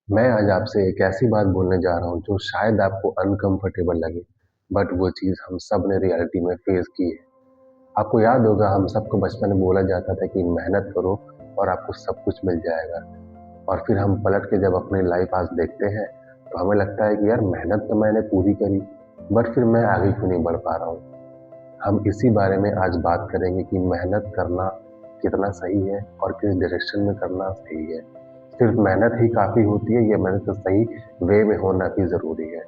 मैं आज आपसे एक ऐसी बात बोलने जा रहा हूँ जो शायद आपको अनकंफर्टेबल लगे, बट वो चीज़ हम सब ने रियलिटी में फेस की है। आपको याद होगा हम सबको बचपन में बोला जाता था कि मेहनत करो और आपको सब कुछ मिल जाएगा। और फिर हम पलट के जब अपनी लाइफ आज देखते हैं तो हमें लगता है कि यार मेहनत तो मैंने पूरी करी, बट फिर मैं आगे क्यों नहीं बढ़ पा रहा हूँ। हम इसी बारे में आज बात करेंगे कि मेहनत करना कितना सही है और किस डायरेक्शन में करना सही है। सिर्फ मेहनत ही काफ़ी होती है या मेहनत का सही वे में होना भी ज़रूरी है।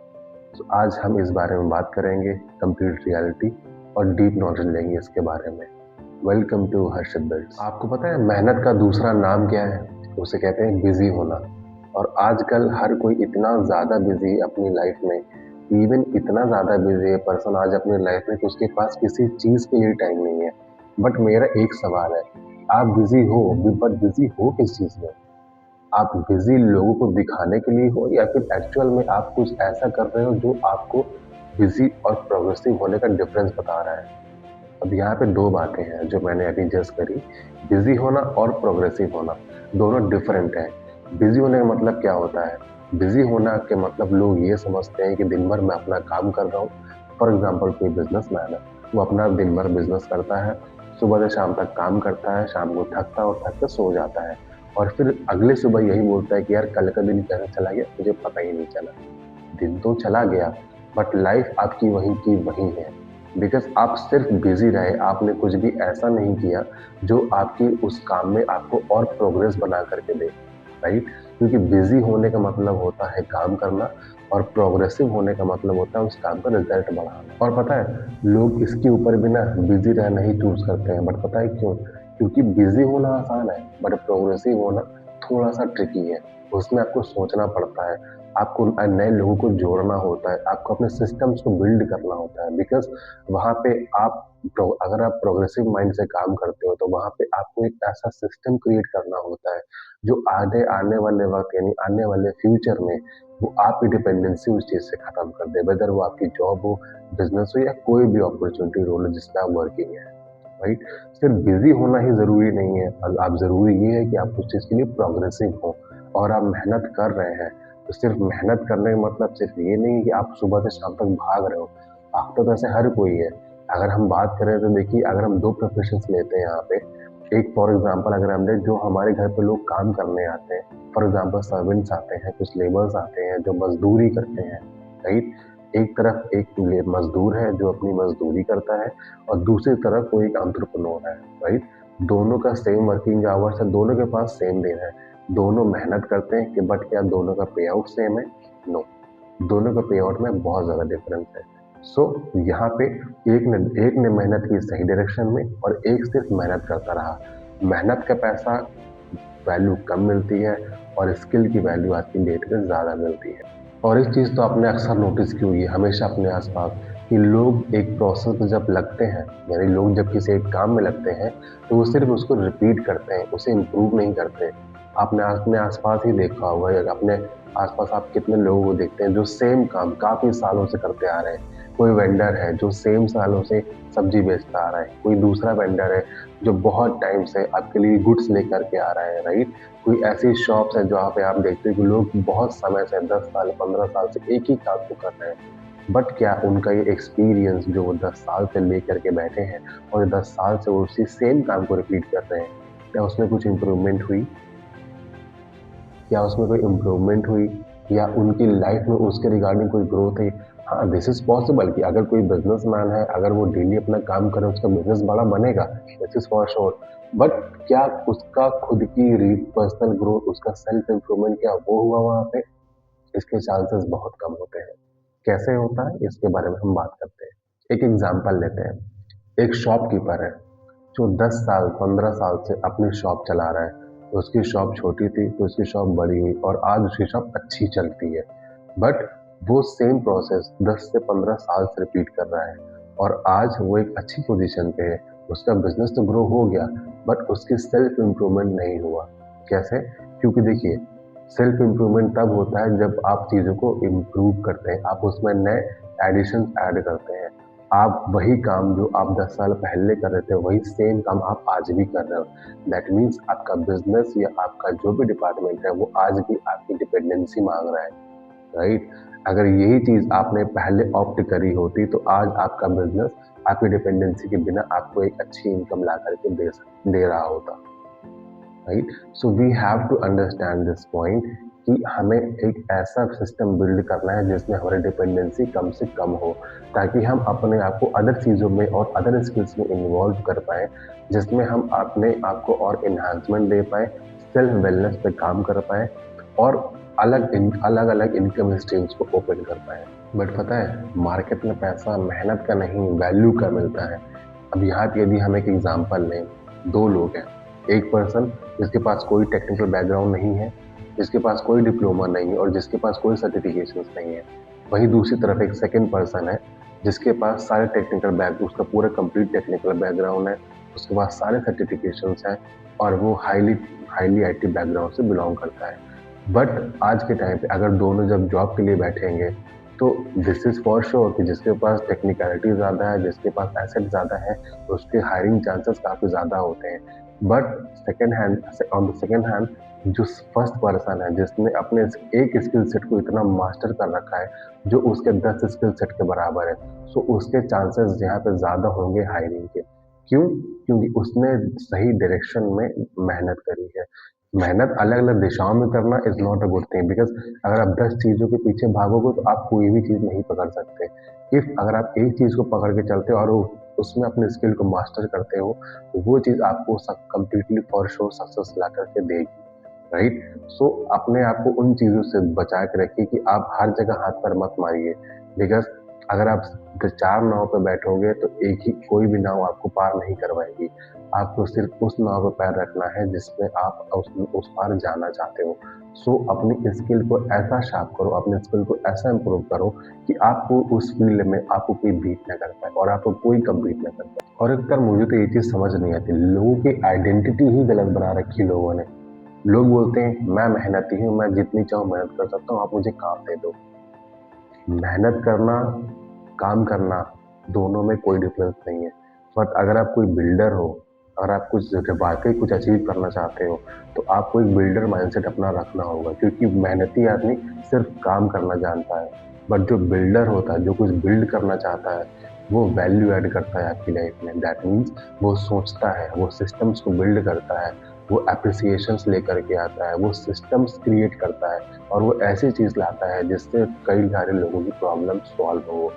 तो आज हम इस बारे में बात करेंगे, कंप्लीट रियलिटी और डीप नॉलेज लेंगे इसके बारे में। Welcome to Harshad Builds. आपको पता है मेहनत का दूसरा नाम क्या है? उसे कहते हैं बिजी होना। और आजकल हर कोई इतना ज़्यादा बिजी है अपनी लाइफ में, इवन इतना ज़्यादा बिजी है पर्सन आज अपनी लाइफ में कि उसके पास किसी चीज़ के लिए टाइम नहीं है। बट मेरा एक सवाल है, आप बिजी हो, बट बिजी हो किस चीज़ में? आप बिजी लोगों को दिखाने के लिए हो या फिर एक्चुअल में आप कुछ ऐसा कर रहे हो जो आपको बिजी और प्रोग्रेसिव होने का डिफरेंस बता रहा है। अब यहाँ पे दो बातें हैं जो मैंने अभी जस्ट करी। बिजी होना और प्रोग्रेसिव होना दोनों डिफरेंट है। बिजी होने का मतलब क्या होता है? बिजी होना के मतलब लोग ये समझते हैं कि दिन भर मैं अपना काम कर रहा हूँ। फॉर एग्जाम्पल कोई बिजनेसमैन है, वो अपना दिन भर बिजनेस करता है, सुबह से शाम तक काम करता है, शाम को थकता है और थक के सो जाता है। और फिर अगले सुबह यही बोलता है कि यार कल का दिन कैसे चला गया मुझे पता ही नहीं चला। दिन तो चला गया, बट लाइफ आपकी वहीं की वहीं है। बिकॉज़ आप सिर्फ़ बिज़ी रहे, आपने कुछ भी ऐसा नहीं किया जो आपकी उस काम में आपको और प्रोग्रेस बना कर के दे, राइट? क्योंकि बिज़ी होने का मतलब होता है काम करना और प्रोग्रेसिव होने का मतलब होता है उस काम का रिज़ल्ट बढ़ाना। और पता है, लोग इसके ऊपर भी ना बिज़ी रहना ही चूज़ करते हैं, बट पता है क्यों? क्योंकि बिज़ी होना आसान है, बट प्रोग्रेसिव होना थोड़ा-सा ट्रिकी है। उसमें आपको सोचना पड़ता है, आपको नए लोगों को जोड़ना होता है, आपको अपने सिस्टम्स को बिल्ड करना होता है। बिकॉज़ वहाँ पे आप अगर आप प्रोग्रेसिव माइंड से काम करते हो तो वहाँ पे आपको एक ऐसा सिस्टम क्रिएट करना होता है जो आगे आने वाले वक़्त यानी आने वाले फ्यूचर में वो आपकी डिपेंडेंसी उस चीज़ से खत्म कर दे। वेदर वो आपकी जॉब हो, बिज़नेस हो या कोई भी अपॉर्च्युनिटी रोल हो जिसमें आप वर्किंग है, राइट? सिर्फ बिज़ी होना ही ज़रूरी नहीं है। अब ज़रूरी ये है कि आप उस चीज़ के लिए प्रोग्रेसिव हो और आप मेहनत कर रहे हैं। तो सिर्फ मेहनत करने का मतलब सिर्फ ये नहीं है कि आप सुबह से शाम तक भाग रहे हो। भागता तो वैसे हर कोई है। अगर हम बात करें तो देखिए, अगर हम 2 प्रोफ़ेशन्स लेते हैं यहाँ पे, एक फॉर एग्ज़ाम्पल अगर हम लें जो हमारे घर पे लोग काम करने आते हैं, फॉर एग्ज़ाम्पल सर्वेंट्स आते हैं, कुछ लेबर्स आते हैं जो मज़दूरी करते हैं, राइट? एक तरफ एक मज़दूर है जो अपनी मज़दूरी करता है और दूसरी तरफ वो एक एंटरप्रेन्योर है, राइट? दोनों का सेम वर्किंग आवर्स है, दोनों के पास सेम दिन है, दोनों मेहनत करते हैं कि बट क्या दोनों का पे आउट सेम है? नो, दोनों का पे आउट में बहुत ज़्यादा डिफरेंस है। सो यहाँ पे एक ने मेहनत की सही डायरेक्शन में और एक सिर्फ मेहनत करता रहा। मेहनत का पैसा वैल्यू कम मिलती है और स्किल की वैल्यू आज की डेट में ज़्यादा मिलती है। और एक चीज़ तो आपने अक्सर नोटिस की होगी हमेशा अपने आसपास कि लोग एक प्रोसेस में जब लगते हैं, यानी लोग जब किसी एक काम में लगते हैं तो वो सिर्फ उसको रिपीट करते हैं, उसे इम्प्रूव नहीं करते। आपने अपने आसपास ही देखा होगा या अपने आसपास आप कितने लोगों को देखते हैं जो सेम काम काफ़ी सालों से करते आ रहे हैं। कोई वेंडर है जो सेम सालों से सब्जी बेचता आ रहा है, कोई दूसरा वेंडर है जो बहुत टाइम से आपके लिए गुड्स लेकर के आ रहा है, राइट? कोई ऐसी शॉप्स है जहाँ पे आप देखते हो कि लोग बहुत समय से 10 साल 15 साल से एक ही काम को कर रहे हैं। बट क्या उनका ये एक्सपीरियंस जो वो 10 साल से लेकर के बैठे हैं और 10 साल से वो उसी सेम काम को रिपीट कर रहे हैं, क्या उसमें कुछ इम्प्रूवमेंट हुई? क्या उसमें कोई इम्प्रूवमेंट हुई या उनकी लाइफ में उसके रिगार्डिंग कोई ग्रोथ हुई? हाँ, दिस इज़ पॉसिबल कि अगर कोई बिज़नेसमैन है, अगर वो डेली अपना काम करे, उसका बिज़नेस बड़ा बनेगा, this is for sure. But क्या उसका खुद की पर्सनल ग्रोथ, उसका सेल्फ इम्प्रूवमेंट क्या वो हुआ वहाँ पे? इसके चांसेस बहुत कम होते हैं। कैसे होता है? इसके बारे में हम बात करते हैं। एक एग्ज़ाम्पल लेते हैं। एक शॉपकीपर है, जो 10 साल, 15 साल से अपनी शॉप चला रहा है। तो उसकी शॉप छोटी थी, तो उसकी शॉप बड़ी हुई और आज उसकी शॉप अच्छी चलती है। बट वो सेम प्रोसेस 10 से 15 साल से रिपीट कर रहा है और आज वो एक अच्छी पोज़ीशन पे है। उसका बिज़नेस तो ग्रो हो गया, बट उसकी सेल्फ इम्प्रूवमेंट नहीं हुआ। कैसे? क्योंकि देखिए, सेल्फ इम्प्रूवमेंट तब होता है जब आप चीज़ों को इम्प्रूव करते हैं, आप उसमें नए एडिशंस ऐड करते हैं। आप वही काम जो आप 10 साल पहले कर रहे थे, वही सेम काम आप आज भी कर रहे हो। दैट मीन्स आपका बिज़नेस या आपका जो भी डिपार्टमेंट है, वो आज भी आपकी डिपेंडेंसी माँग रहा है, राइट? अगर यही चीज़ आपने पहले ऑप्ट करी होती, तो आज आपका बिज़नेस आपकी डिपेंडेंसी के बिना आपको एक अच्छी इनकम ला कर के दे रहा होता। Right, so we have to understand this point कि हमें एक ऐसा सिस्टम बिल्ड करना है जिसमें हमारी डिपेंडेंसी कम से कम हो, ताकि हम अपने आप को अदर चीज़ों में और अदर स्किल्स में इन्वॉल्व कर पाएँ, जिसमें हम अपने आप को और एनहांसमेंट दे पाएँ, सेल्फ वेलनेस पे काम कर पाएँ और अलग-अलग इनकम स्ट्रीम्स को ओपन कर पाएँ। बट पता है, मार्केट में पैसा मेहनत का नहीं, वैल्यू का मिलता है। अब यहाँ पे यदि हम एक एग्ज़ाम्पल लें, 2 लोग हैं, एक पर्सन जिसके पास कोई टेक्निकल बैकग्राउंड नहीं है, जिसके पास कोई डिप्लोमा नहीं है और जिसके पास कोई सर्टिफिकेशंस नहीं है। वहीं दूसरी तरफ एक सेकंड पर्सन है, जिसके पास सारे उसका पूरा कंप्लीट टेक्निकल बैकग्राउंड है, उसके पास सारे सर्टिफिकेशंस हैं और वो हाईली हाईली आईटी बैकग्राउंड से बिलॉन्ग करता है। बट आज के टाइम पे अगर दोनों जब जॉब के लिए बैठेंगे, तो दिस इज़ फॉर श्योर कि जिसके पास टेक्निकलिटी ज़्यादा है, जिसके पास एसेट ज़्यादा है, उसके हायरिंग चांसेस काफ़ी ज़्यादा होते हैं। But on the second hand, जो फर्स्ट पर्सन है जिसने अपने एक स्किल सेट को इतना मास्टर कर रखा है, जो उसके 10 स्किल सेट के बराबर है, सो उसके चांसेस यहाँ पे ज़्यादा होंगे हायरिंग के। क्यों? क्योंकि उसने सही डायरेक्शन में मेहनत करी है। मेहनत अलग-अलग दिशाओं में करना is not a good thing, because अगर आप 10 चीज़ों के पीछे भागोगे तो आप कोई भी चीज़ नहीं पकड़ सकते। इफ अगर आप एक चीज़ को पकड़ के चलते हो और उसमें अपने स्किल को मास्टर करते हो, तो वो चीज़ आपको सब कंप्लीटली फॉर श्योर सक्सेस ला कर के देगी, राइट? सो अपने आप को उन चीज़ों से बचा के रखिए कि आप हर जगह हाथ पैर मत मारिए, बिकॉज़ अगर आप 4 नाव पे बैठोगे तो एक ही कोई भी नाव आपको पार नहीं करवाएगी। आपको सिर्फ उस नाव पे पैर रखना है जिसमें आप उस पार जाना चाहते हो। सो अपनी स्किल को ऐसा शार्प करो, अपने स्किल को ऐसा इम्प्रूव करो कि आपको उस फील्ड में आपको कोई बीट ना कर पाए और आपको कोई कम्पीट ना कर पाए। और एक बार मुझे तो ये चीज़ समझ नहीं आती, लोगों की आइडेंटिटी ही गलत बना रखी है लोगों ने। लोग बोलते हैं मैं मेहनती हूँ, मैं जितनी चाहूँ मेहनत कर सकता हूँ, आप मुझे काम दे दो। मेहनत करना, काम करना, दोनों में कोई डिफरेंस नहीं है। बट अगर आप कोई बिल्डर हो, अगर आप वाक़ई कुछ अचीव करना चाहते हो, तो आपको एक बिल्डर माइंडसेट अपना रखना होगा, क्योंकि मेहनती आदमी सिर्फ़ काम करना जानता है। बट जो बिल्डर होता है, जो कुछ बिल्ड करना चाहता है, वो वैल्यू ऐड करता है आपकी लाइफ़ में। दैट मीन्स वो सोचता है, वो सिस्टम्स को बिल्ड करता है, वो एप्रिसिएशंस लेकर के आता है, वो सिस्टम्स क्रिएट करता है और वो ऐसी चीज़ लाता है जिससे कई सारे लोगों की प्रॉब्लम सॉल्व हो।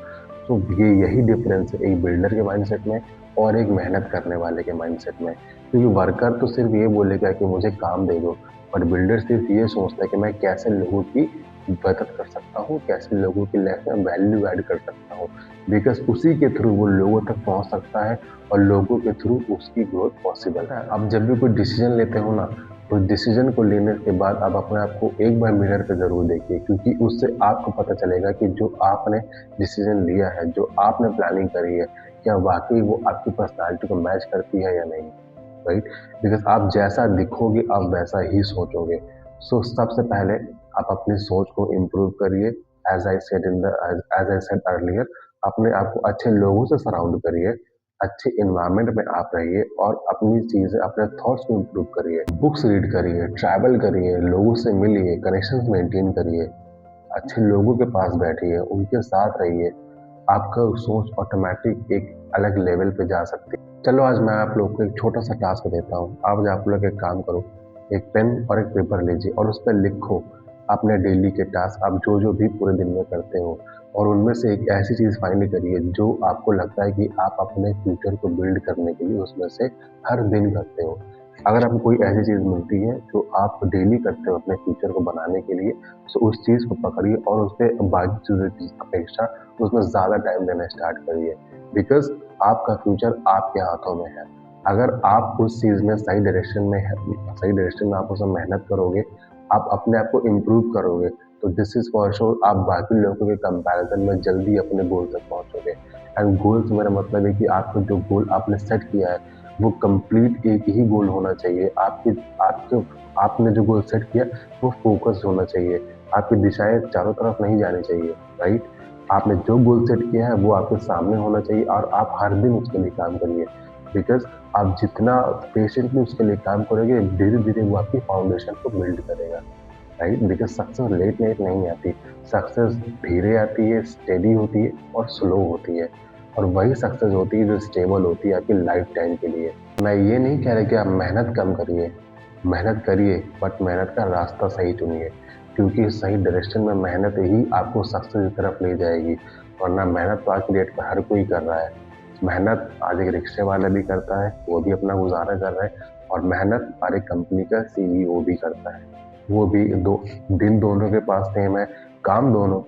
तो ये यही डिफरेंस है एक बिल्डर के माइंडसेट में और एक मेहनत करने वाले के माइंडसेट में। क्योंकि वर्कर तो सिर्फ़ ये बोलेगा कि मुझे काम दे दो, बट बिल्डर सिर्फ़ ये सोचता है कि मैं कैसे लोगों की मदद कर सकता हूँ, कैसे लोगों की लाइफ़ में वैल्यू ऐड कर सकता हूँ। बिकॉज़ उसी के थ्रू वो लोगों तक पहुँच सकता है और लोगों के थ्रू उसकी ग्रोथ पॉसिबल है। आप जब भी कोई डिसीज़न लेते हो ना, तो डिसीज़न को लेने के बाद आप अपने आप को एक बार मिरर पे ज़रूर देखिए, क्योंकि उससे आपको पता चलेगा कि जो आपने डिसीज़न लिया है, जो आपने प्लानिंग करी है, क्या वाक़ई वो आपकी पर्सनैलिटी को मैच करती है या नहीं, राइट? बिकॉज़ आप जैसा दिखोगे, आप वैसा ही सोचोगे। सो सबसे पहले आप अपनी सोच को इम्प्रूव करिए। एज़ आई सेड अर्लियर, अपने आप को अच्छे लोगों से सराउंड करिए, अच्छे एनवायरनमेंट में आप रहिए और अपनी चीज़ें, अपने थॉट्स को इम्प्रूव करिए। बुक्स रीड करिए, ट्रैवल करिए, लोगों से मिलिए, कनेक्शंस मेंटेन करिए, अच्छे लोगों के पास बैठिए, उनके साथ रहिए। आपका सोच ऑटोमैटिक एक अलग लेवल पे जा सकती है। चलो आज मैं आप लोग को एक छोटा-सा टास्क देता हूँ। आज आप लोग एक काम करो, एक पेन और एक पेपर लीजिए और उस पे लिखो अपने डेली के टास्क, आप जो-जो भी पूरे दिन में करते हो और उनमें से एक ऐसी चीज़ फाइंड करिए जो आपको लगता है कि आप अपने फ्यूचर को बिल्ड करने के लिए उसमें से हर दिन करते हो। अगर आपको कोई ऐसी चीज़ मिलती है जो आप डेली करते हो अपने फ्यूचर को बनाने के लिए, तो उस चीज़ को पकड़िए और उसपे बाकी चीज़ों की अपेक्षा उसमें ज़्यादा टाइम देना स्टार्ट करिए। बिकॉज़ आपका फ्यूचर आपके हाथों में है। अगर आप उस चीज़ में सही डायरेक्शन में आप उसमें मेहनत करोगे, आप अपने आप को इम्प्रूव करोगे, तो दिस इज़ फॉर श्योर आप बाकी लोगों के कंपैरिज़न में जल्दी अपने गोल तक पहुँचोगे। एंड गोल से मेरा मतलब है कि आपको जो गोल आपने सेट किया है, वो कंप्लीट एक ही गोल होना चाहिए। आपके आपने जो गोल सेट किया, वो फ़ोकस्ड होना चाहिए। आपकी दिशाएँ चारों तरफ नहीं जानी चाहिए, राइट? आपने जो गोल सेट किया है वो आपके सामने होना चाहिए और आप हर दिन उसके लिए काम करिए। बिकॉज़ आप जितना पेशेंटली उसके लिए काम करोगे, धीरे-धीरे वो आपकी फाउंडेशन को बिल्ड करेगा, right? Because success late night नहीं आती, सक्सेस धीरे आती है, स्टेडी होती है और स्लो होती है, और वही सक्सेस होती है जो स्टेबल होती है आपकी लाइफ टाइम के लिए। मैं ये नहीं कह रहा कि आप मेहनत कम करिए, मेहनत करिए, बट मेहनत का रास्ता सही चुनिए, क्योंकि सही डायरेक्शन में मेहनत ही आपको सक्सेस की तरफ ले जाएगी। वरना मेहनत तो आज की डेट में हर कोई कर रहा है। मेहनत आज एक रिक्शे वाला भी करता है, वो भी अपना गुज़ारा कर रहा है, और मेहनत हर एक कंपनी का सीईओ भी करता है। वो भी दो दिन दोनों के पास सेम है, काम दोनों,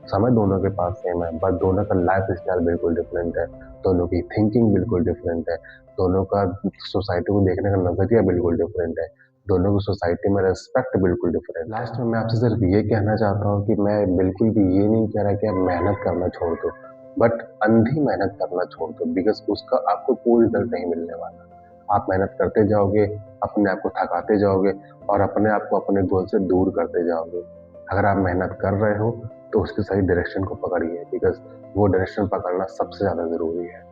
समय दोनों के पास सेम है, बट दोनों का लाइफ़स्टाइल बिल्कुल डिफरेंट है, दोनों की थिंकिंग बिल्कुल डिफरेंट है, दोनों का सोसाइटी को देखने का नज़रिया बिल्कुल डिफरेंट है, दोनों की सोसाइटी में रिस्पेक्ट बिल्कुल डिफरेंट है। लास्ट में मैं आपसे सिर्फ ये कहना चाहता हूँ कि मैं बिल्कुल भी ये नहीं कह रहा कि आप मेहनत करना छोड़ दो, बट अंधी मेहनत करना छोड़ दो, बिकॉज़ उसका आपको कोई रिज़ल्ट नहीं मिलने वाला। आप मेहनत करते जाओगे, अपने आप को थकाते जाओगे और अपने आप को अपने गोल से दूर करते जाओगे। अगर आप मेहनत कर रहे हो, तो उसकी सही डायरेक्शन को पकड़िए, बिकॉज़ वो डायरेक्शन पकड़ना सबसे ज़्यादा ज़रूरी है।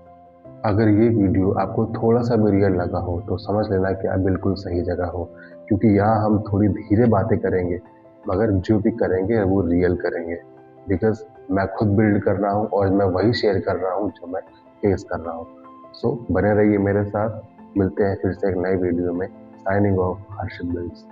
अगर ये वीडियो आपको थोड़ा-सा भी रियल लगा हो, तो समझ लेना कि आप बिल्कुल सही जगह हो, क्योंकि यहाँ हम थोड़ी धीरे बातें करेंगे, मगर जो भी करेंगे वो रियल करेंगे। बिकॉज़ मैं खुद बिल्ड कर रहा हूँ और मैं वही शेयर कर रहा हूँ जो मैं फेस कर रहा हूँ। सो बने रहिए मेरे साथ, मिलते हैं फिर से एक नई वीडियो में। साइनिंग ऑफ, हर्षित बिल्ड्स।